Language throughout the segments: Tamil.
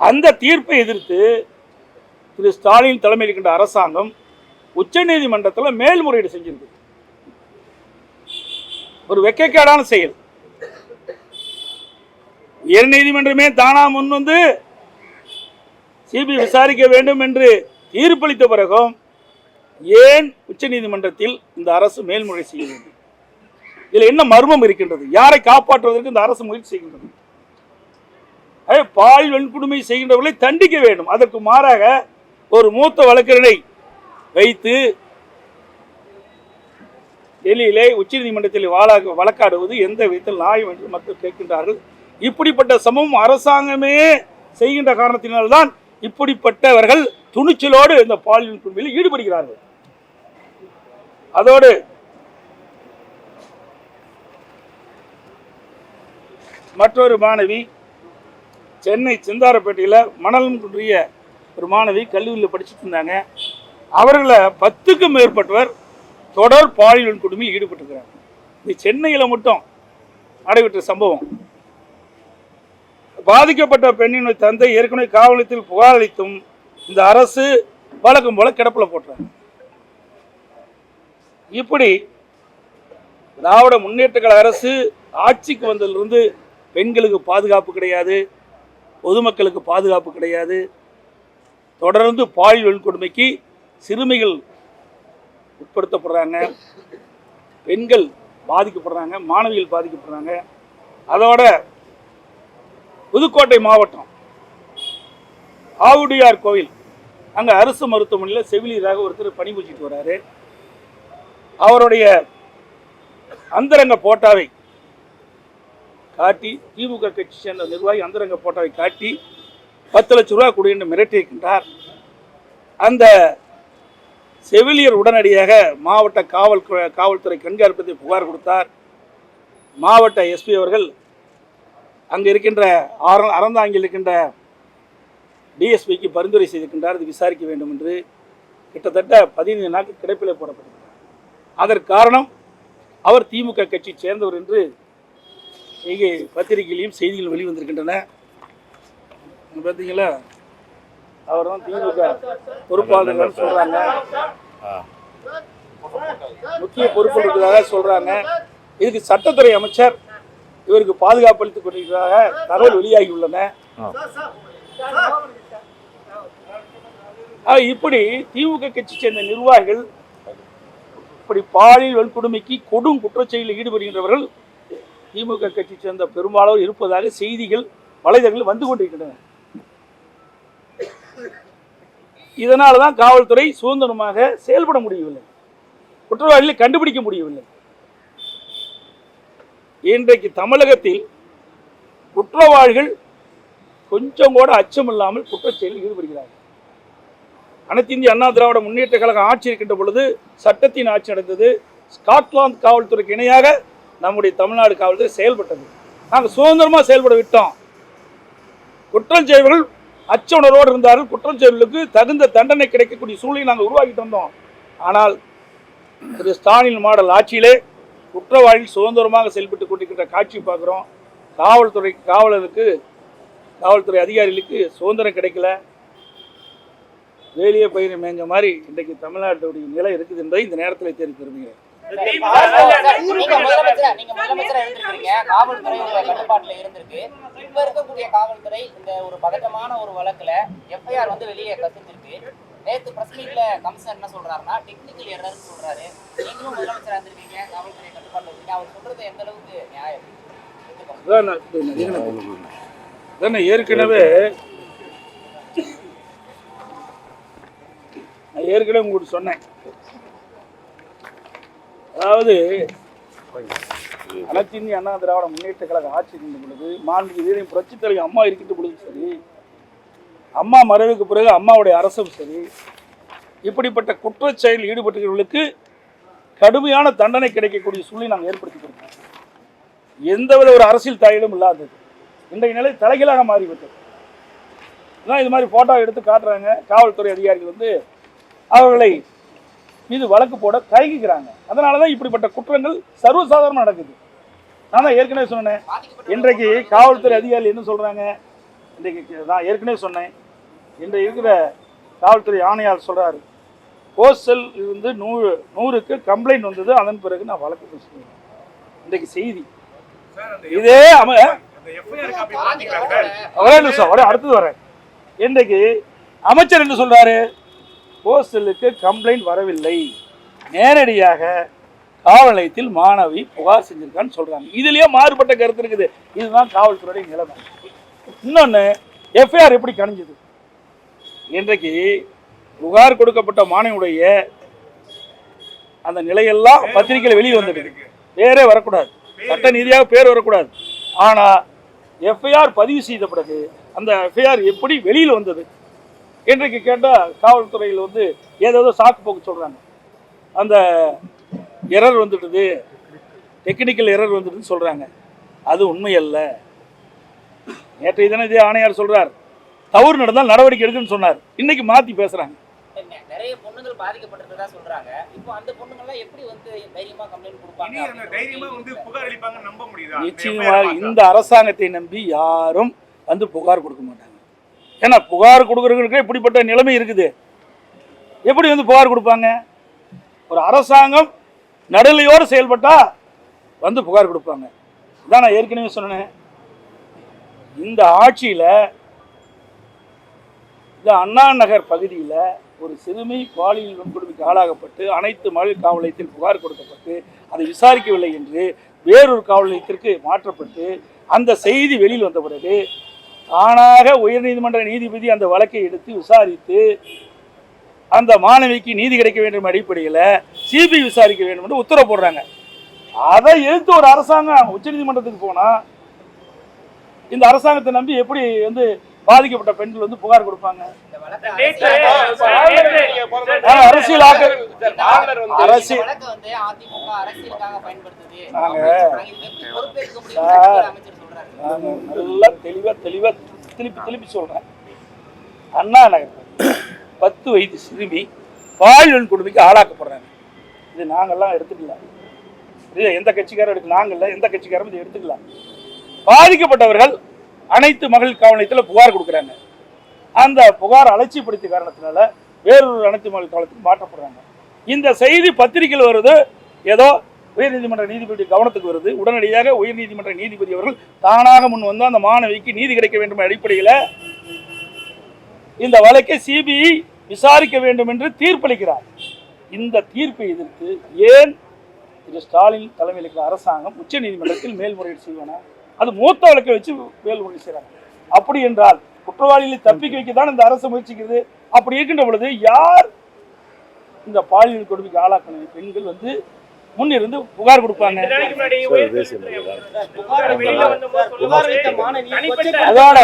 அந்த தீர்ப்பை எதிர்த்து திரு ஸ்டாலின் தலைமையில் இருக்கின்ற அரசாங்கம் உச்சநீதிமன்றத்தில் மேல்முறையீடு செஞ்சிருக்கு. ஒரு வெட்கக்கேடான செயல். உயர் நீதிமன்றமே தானா முன் வந்து சிபிஐ விசாரிக்க வேண்டும் என்று தீர்ப்பளித்த பிறகும் ஏன் உச்ச நீதிமன்றத்தில் இந்த அரசு மேல்முறை செய்ய வேண்டும்? இதில் என்ன மர்மம் இருக்கின்றது? யாரை காப்பாற்றுவதற்கு இந்த அரசு முயற்சி செய்கின்றது? பாலியல் வன்கொடுமை செய்கின்றவர்களை தண்டிக்க வேண்டும். அதற்கு மாறாக ஒரு மூத்த வழக்கறிஞரை வைத்து டெல்லியிலே உச்ச நீதிமன்றத்தில் வழக்காடுவது எந்த விதத்தில் நியாயம் என்று மக்கள் கேட்கின்றார்கள். இப்படிப்பட்ட சமூகம் அரசாங்கமே செய்கின்ற காரணத்தினால்தான் இப்படிப்பட்டவர்கள் துணிச்சலோடு இந்த பாலியல் வன்கொடுமையில் ஈடுபடுகிறார்கள். அதோடு மற்றொரு மாணவி சென்னை சிந்தாரப்பேட்டையில் மணலம் குன்றிய ஒரு மாணவி கல்லூரியில் படிச்சுட்டு இருந்தாங்க. அவர்களை 10க்கும் மேற்பட்டவர் தொடர் பாலியல் வன்கொடுமையில் ஈடுபட்டிருக்கிறாங்க. இது சென்னையில் மட்டும் நடைபெற்ற சம்பவம். பாதிக்கப்பட்ட பெண்ணின் தந்தை ஏற்கனவே காவல் நிலையத்தில் புகார் அளித்தும் இந்த அரசு வழக்கம் போல கிடப்பில் போட்டாங்க. இப்படி திராவிட முன்னேற்ற கழக அரசு ஆட்சிக்கு வந்ததிலிருந்து பெண்களுக்கு பாதுகாப்பு கிடையாது, பொதுமக்களுக்கு பாதுகாப்பு கிடையாது. தொடர்ந்து பாலியல் வன்கொடுமைக்கு சிறுமிகள் உட்படுத்தப்படுறாங்க, பெண்கள் பாதிக்கப்படுறாங்க, மாணவிகள் பாதிக்கப்படுறாங்க. அதோட புதுக்கோட்டை மாவட்டம் ஆவுடையார் கோவில், அங்கே அரசு மருத்துவமனையில் செவிலியராக ஒருத்தர் பணிபுரிச்சிட்டு வர்றாரு. அவருடைய அந்தரங்க போட்டாவை காட்டி, திமுக கட்சி சேர்ந்த நிர்வாகி அந்தரங்க போட்டாவை காட்டி 10 லட்சம் ரூபாய் கொடு என்று மிரட்டியிருக்கின்றார். அந்த செவிலியர் உடனடியாக மாவட்ட காவல்துறை கண்காணிப்பதை புகார் கொடுத்தார். மாவட்ட எஸ்பி அவர்கள் அங்கே இருக்கின்ற அறந்தாங்கில் இருக்கின்ற டிஎஸ்பிக்கு பரிந்துரை செய்திருக்கின்றார், இது விசாரிக்க வேண்டும் என்று. கிட்டத்தட்ட 15 நாட்கள் கிடப்பிலே போடப்பட்டிருக்கிறார். அதற்கு காரணம் அவர் திமுக கட்சி சேர்ந்தவர் என்று இங்கே பத்திரிகையிலையும் செய்திகள் வெளிவந்திருக்கின்றன. பார்த்தீங்களா, அவர் தான் திமுக பொறுப்பாளர்கள் சொல்றாங்க, முக்கிய பொறுப்பு இருக்கிறதாக சொல்றாங்க. இதுக்கு சட்டத்துறை அமைச்சர் இவருக்கு பாதுகாப்பு அளித்துக் கொண்டிருக்கிறதாக தகவல் வெளியாகியுள்ளன. இப்படி திமுக கட்சி சேர்ந்த நிர்வாகிகள் இப்படி பாலியல் வன்கொடுமைக்கு கொடும் குற்றச்செயலில் ஈடுபடுகின்றவர்கள் திமுக கட்சி சேர்ந்த பெரும்பாலோர் இருப்பதாக செய்திகள் வலைதளங்களில் வந்து கொண்டிருக்கின்றன. இதனால தான் காவல்துறை சுதந்திரமாக செயல்பட முடியவில்லை, குற்றவாளிகளை கண்டுபிடிக்க முடியவில்லை. இன்றைக்கு தமிழகத்தில் குற்றவாளிகள் கொஞ்சம் கூட அச்சமில்லாமல் குற்றச்செயலில் ஈடுபடுகிறார்கள். அனைத்து இந்திய அண்ணா திராவிட முன்னேற்ற கழகம் ஆட்சி இருக்கின்ற பொழுது சட்டத்தின் ஆட்சி நடந்தது. ஸ்காட்லாந்து காவல்துறைக்கு இணையாக நம்முடைய தமிழ்நாடு காவல்துறை செயல்பட்டது. நாங்கள் சுதந்திரமாக செயல்பட விட்டோம். குற்றம் செய்வர்கள் அச்ச உணர்வோடு இருந்தார்கள். குற்றம் செய்வர்களுக்கு தகுந்த தண்டனை கிடைக்கக்கூடிய சூழ்நிலை நாங்கள் உருவாக்கிட்டு வந்தோம். ஆனால் திரு ஸ்டாலின் மாடல் ஆட்சியிலே குற்றவாளிகள் சுதந்திரமாக செயல்பட்டு கொண்டிருக்கின்ற காட்சி பார்க்குறோம். காவல்துறை அதிகாரிகளுக்கு சுதந்திரம் கிடைக்கல. வேலியே பயிரை மேஞ்ச மாதிரி இன்றைக்கு தமிழ்நாட்டுடைய நிலை இருக்குது என்பதை இந்த நேரத்தில் தெரிவித்து விரும்புகிறேன். காவல்துறை கட்டுப்பாட்டுல இருந்திருக்கு. இப்ப இருக்கக்கூடிய காவல்துறை இந்த ஒரு பதட்டமான ஒரு வழக்குல எஃப்ஐஆர் வந்து வெளியே கசிஞ்சிருக்கு. நேற்று பிரஸ் மீட்ல கமிஷனர் என்ன சொல்றாருன்னா டெக்னிக்கல் எரர்னு சொல்றாரு. நீங்களும் முதலமைச்சரா இருந்திருக்கீங்க, காவல்துறை கட்டுப்பாட்டுல இருக்கீங்க, அவர் சொல்றது எந்த அளவுக்கு நியாயம்? ஏற்கனவே உங்களுக்கு சொன்னேன். அதாவது அனைத்து இந்திய அண்ணா திராவிட முன்னேற்ற கழக ஆட்சி இருந்த பொழுது மாண்புமிகு புரட்சித் தலைவர் அம்மா இருக்கின்ற பொழுது சரி, அம்மா மறைவுக்கு பிறகு அம்மாவுடைய அரசும் சரி, இப்படிப்பட்ட குற்றச் செயலில் ஈடுபட்டவர்களுக்கு கடுமையான தண்டனை கிடைக்கக்கூடிய சூழ்நிலை நாங்கள் ஏற்படுத்தி கொடுத்தோம். எந்தவித ஒரு அரசியல் தலையிலும் இல்லாதது. இன்றைய நிலை தலைகீழாக மாறிவிட்டது. இது மாதிரி போட்டோ எடுத்து காட்டுறாங்க. காவல்துறை அதிகாரிகள் வந்து அவர்களை மீது வழக்கு போட தயங்குகிறாங்க. அதனால தான் இப்படிப்பட்ட குற்றங்கள் சர்வசாதாரணமாக நடக்குது. நான் தான் ஏற்கனவே சொன்னேன். இன்றைக்கு காவல்துறை அதிகாரிகள் என்ன சொல்றாங்க, இன்றைக்கு நான் ஏற்கனவே சொன்னேன், இன்றைக்கு இருக்கிற காவல்துறை ஆணையாளர் சொல்கிறாரு, போஸ்டல் இருந்து 100க்கு கம்ப்ளைண்ட் வந்தது, அதன் பிறகு நான் வழக்கு பேசுகிறேன். இன்றைக்கு செய்தி இதே ஒரே நிமிஷம் அடுத்தது வரேன். இன்றைக்கு அமைச்சர் என்ன சொல்றாரு, போஸ்டலுக்கு கம்ப்ளைண்ட் வரவில்லை, நேரடியாக காவல் நிலையத்தில் மாணவி புகார் செஞ்சிருக்கான்னு சொல்றாங்க. இதுலயே மாறுபட்ட கருத்து இருக்குது. இதுதான் காவல்துறையுடைய நிலைமை. இன்னொன்னு, எஃப்ஐஆர் எப்படி கணிஞ்சது? இன்றைக்கு புகார் கொடுக்கப்பட்ட மாணவியுடைய அந்த நிலையெல்லாம் பத்திரிகையில் வெளியே வந்துட்டு பேரே வரக்கூடாது, சட்ட நீதியாக பேர் வரக்கூடாது. ஆனா எஃப்ஐஆர் பதிவு செய்த பிறகு அந்த எஃப்ஐஆர் எப்படி வெளியில் வந்தது இன்றைக்கு கேட்டால் காவல்துறையில் வந்து ஏதோ சாக்கு போக்கு சொல்கிறாங்க. அந்த எரர் வந்துடுது, டெக்னிக்கல் எரர் வந்துடுதுன்னு சொல்கிறாங்க. அது உண்மையல்ல. நேற்றைய தினம் இதே ஆணையார் சொல்கிறார், தவறு நடந்தால் நடவடிக்கை எடுக்குன்னு சொன்னார். இன்னைக்கு மாற்றி பேசுகிறாங்க. நிறைய பொண்ணுகள் பாதிக்கப்பட்டிருக்கதா சொல்றாங்க. இப்போ அந்த பொண்ணுங்கள்லாம் எப்படி வந்து தைரியமா கம்ப்ளைண்ட் கொடுப்பாங்க, தைரியமா வந்து புகார் அளிப்பாங்க நம்ப முடியுதா? நிச்சயமாக இந்த அரசாங்கத்தை நம்பி யாரும் வந்து புகார் கொடுக்க மாட்டாங்க. ஏன்னா புகார் கொடுக்குறவங்களுக்கு இப்படிப்பட்ட நிலைமை இருக்குது. எப்படி வந்து புகார் கொடுப்பாங்க? ஒரு அரசாங்கம் நடுநிலையோடு செயல்பட்டா வந்து புகார் கொடுப்பாங்க. இதான் நான் ஏற்கனவே சொன்னேன். இந்த ஆட்சியில் இந்த அண்ணா நகர் பகுதியில் ஒரு சிறுமி பாலியல் வன்கொடுமைக்கு ஆளாகப்பட்டு அனைத்து மகளிர் காவல் நிலையத்தில் புகார் கொடுக்கப்பட்டு அதை விசாரிக்கவில்லை என்று வேறொரு காவல் நிலையத்திற்கு மாற்றப்பட்டு அந்த செய்தி வெளியில் வந்த பிறகு தானாக உயர்நீதிமன்ற நீதிபதி அந்த வழக்கை எடுத்து விசாரித்து அந்த மாணவிக்கு நீதி கிடைக்க வேண்டும் அடிப்படையில் சிபிஐ விசாரிக்க வேண்டும் என்று உத்தரவு போடுறாங்க. அதை எதிர்த்து ஒரு அரசாங்கம் உச்சநீதிமன்றத்துக்கு போனால் இந்த அரசாங்கத்தை நம்பி எப்படி வந்து பாதிக்கப்பட்ட பெண்கள் வந்து புகார் கொடுப்பாங்க? அரசியல் நல்லா தெளிவா திருப்பி சொல்றேன். அண்ணா நகர் 10 வயது சிறுமி பாலியல் வன்கொடுமைக்கு ஆளாக்கப்படுறாங்க. இது நாங்கெல்லாம் எடுத்துக்கலாம், எந்த கட்சிக்காரும் எடுக்க, நாங்கள்ல எந்த கட்சிக்காரும் இதை எடுத்துக்கலாம். பாதிக்கப்பட்டவர்கள் அனைத்து மகளிர் காவல் நிலையத்தில் புகார் கொடுக்குறாங்க. அந்த புகார் அலட்சியப்படுத்திய காரணத்தினால வேறொரு அனைத்து மகளிர் காவலத்துக்கு மாற்றப்படுறாங்க. இந்த செய்தி பத்திரிகையில் வருது, ஏதோ உயர்நீதிமன்ற நீதிபதி கவனத்துக்கு வருது. உடனடியாக உயர்நீதிமன்ற நீதிபதி அவர்கள் தானாக முன் வந்து அந்த மாணவிக்கு நீதி கிடைக்க வேண்டும் அடிப்படையில் இந்த வழக்கை சிபிஐ விசாரிக்க வேண்டும் என்று தீர்ப்பளிக்கிறார். இந்த தீர்ப்பை எதிர்த்து ஏன் திரு ஸ்டாலின் தலைமையில் இருக்கிற அரசாங்கம் உச்ச நீதிமன்றத்தில் மேல்முறையீடு செய்வானா? அது மூத்த வழக்கை வச்சு மேல்முறையீடு செய்கிறாங்க. அப்படி என்றால் குற்றவாளிகளை தப்பிக்க வைக்கத்தான் இந்த அரசு முயற்சிக்கிறது. அப்படி இருக்கின்ற பொழுது யார் இந்த பாலியல் கொடுமைக்கு ஆளாக்கின பெண்கள் வந்து முன்னிருந்து புகார் கொடுப்பாங்க? அதோட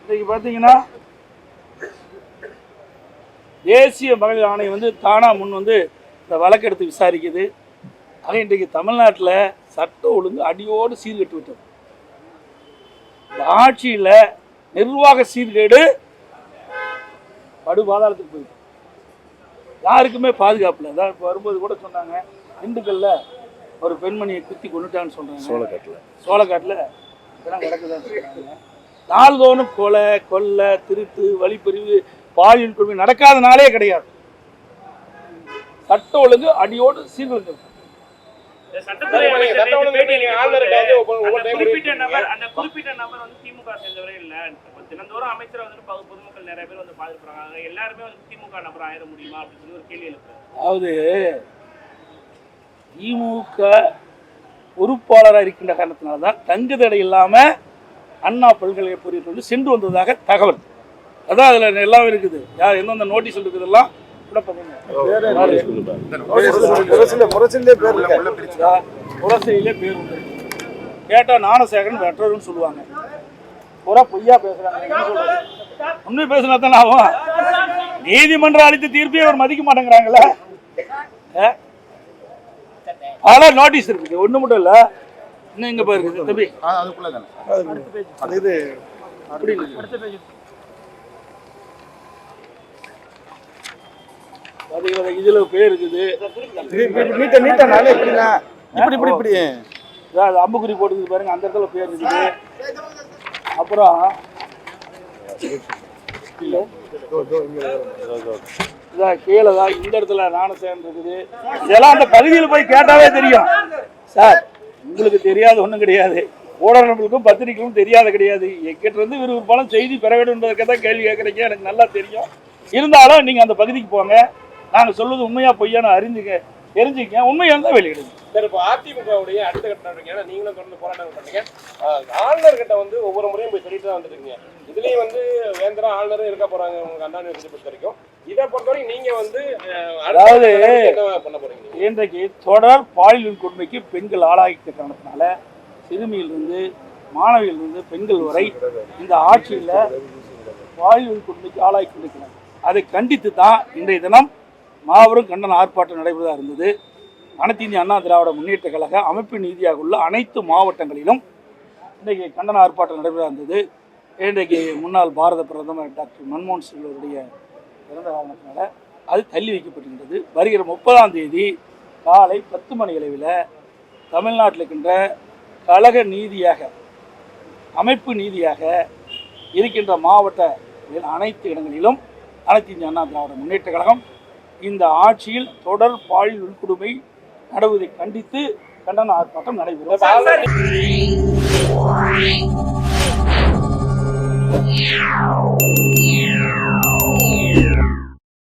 இன்னைக்கு பார்த்தீங்கன்னா தேசிய மகளிர் ஆணையம் வந்து தானா முன் வந்து இந்த வழக்கு எடுத்து விசாரிக்குது. ஆக இன்றைக்கு தமிழ்நாட்டில் சட்ட ஒழுங்கு அடியோடு சீர்கட்டு விட்டது. இந்த ஆட்சியில் நிர்வாக சீர்கேடு படுபாதாளத்துக்கு போயிட்டு யாருக்குமே பாதுகாப்பில்லை. அதான் இப்போ வரும்போது கூட சொன்னாங்க, திண்டுக்கல்ல ஒரு பெண்மணியை குத்தி கொண்டுட்டான்னு சொல்கிறாங்க. சோளக்காட்டில் இதெல்லாம் கிடக்குதான்னு சொல்கிறாங்க. நாள்தோறும் கொலை, கொள்ளை, திருட்டு, வழிப்பறிவு, பாலியல் கொடுமை நடக்காத நாளே கிடையாது. சட்ட ஒழுங்கு அடியோடு சீர்குலைந்து குறிப்பிட்ட நபர் வந்து திமுக சேர்ந்தவரே இல்ல. தினந்தோறும் அமைச்சர் வந்து பொதுமக்கள் நிறைய பேர் வந்து பாதிக்கிறாங்க. எல்லாருமே வந்து திமுக நபர் ஆயிட முடியுமா அப்படின்னு சொல்லி ஒரு கேள்வி எழுப்புறாங்க. அதாவது திமுக பொறுப்பாளராக இருக்கின்ற காரணத்தினால்தான் தங்குதடை இல்லாம அண்ணா பல்கலைக்கழகத்தில் சென்று வந்ததாக தகவல். அதான் அதுல எல்லாம் இருக்குது. யார் எந்தெந்த நோட்டீஸ் இருக்குதெல்லாம் முரசிலே பேர் உண்டு. கேட்டா ஞானசேகரன் வெற்றர்னு சொல்லுவாங்க. பூரா பொய்யா பேசுறாங்க. உண்மை பேசினா தானே ஆகும். நீதிமன்றம் அளித்த தீர்ப்பை அவர் மதிக்க மாட்டேங்கிறாங்களே. ஆனா நோட்டீஸ் இருக்குது, ஒண்ணு மட்டும் இல்ல. இன்னும் இங்க பாருங்க தம்பி, இதுல பேர் இருக்குது. அம்புக்குறி போட்டுக்குது பாருங்க, அந்த இடத்துல பேர் இருக்குது. அப்புறம் கீழே தான் இந்த இடத்துல நாணசேகரன் இருக்குது. இதெல்லாம் அந்த பகுதியில் போய் கேட்டாவே தெரியும். சார் உங்களுக்கு தெரியாது ஒன்றும் கிடையாது, ஊடகங்களுக்கும் பத்திரிகைகளும் தெரியாத கிடையாது. எங்கிட்ட இருந்து விருப்பம் செய்தி பெற வேண்டும் என்பதற்காக தான் கேள்வி கேட்குறீங்க, எனக்கு நல்லா தெரியும். இருந்தாலும் நீங்கள் அந்த பகுதிக்கு போங்க, நாங்கள் சொல்வது உண்மையா பொய்யானு தெரிஞ்சுக்க, உண்மையாக தான் வெளியிடுங்க. சார், இப்போ அதிமுகவுடைய அடுத்த கட்ட நடவடிக்கை, ஏன்னா நீங்களும் தொடர்ந்து போராட்டம் பண்ணுறீங்க, ஆளுநர் கிட்ட வந்து ஒவ்வொரு முறையும் போய் சொல்லிட்டு தான் வந்துருக்கீங்க. இதுலேயும் வந்து வேந்தரா ஆளுநரும் இருக்க போகிறாங்க உங்களுக்கு அண்ணா யூனிவர்சிட்டி பொறுத்த வரைக்கும். இதை பொறுத்தவரைக்கும் நீங்கள் வந்து அதாவது என்ன பண்ண போகிறீங்க? இன்றைக்கு தொடர் பாலியல் கொடுமைக்கு பெண்கள் ஆளாகிட்ட காரணத்தினால சிறுமியிலிருந்து மாணவியிலிருந்து பெண்கள் வரை இந்த ஆட்சியில் பாலியல் கொடுமைக்கு ஆளாகி கொண்டிருக்கிறாங்க. அதை கண்டித்து தான் இன்றைய தினம் மாபெரும் கண்டன ஆர்ப்பாட்டம் நடைபெறதா இருந்தது. அனைத்து இந்திய அண்ணா திராவிட முன்னேற்ற கழக அமைப்பு நீதியாக உள்ள அனைத்து மாவட்டங்களிலும் இன்றைக்கு கண்டன ஆர்ப்பாட்டம் நடைபெறதா இருந்தது. இன்றைக்கு முன்னாள் பாரத பிரதமர் டாக்டர் மன்மோகன் சிங் அவருடைய பிறந்த காரணத்தினால அது தள்ளி வைக்கப்பட்டிருந்தது. வருகிற 30ஆம் தேதி காலை 10 மணி அளவில் தமிழ்நாட்டில் இருக்கின்ற கழக நீதியாக அமைப்பு நீதியாக இருக்கின்ற மாவட்ட அனைத்து இடங்களிலும் அனைத்து இந்திய அண்ணா திராவிட முன்னேற்ற கழகம் இந்த ஆட்சியில் தொடர் பாலியல் வன்கொடுமை நடவதை கண்டித்து கண்டன ஆர்ப்பாட்டம் நடைபெறும்.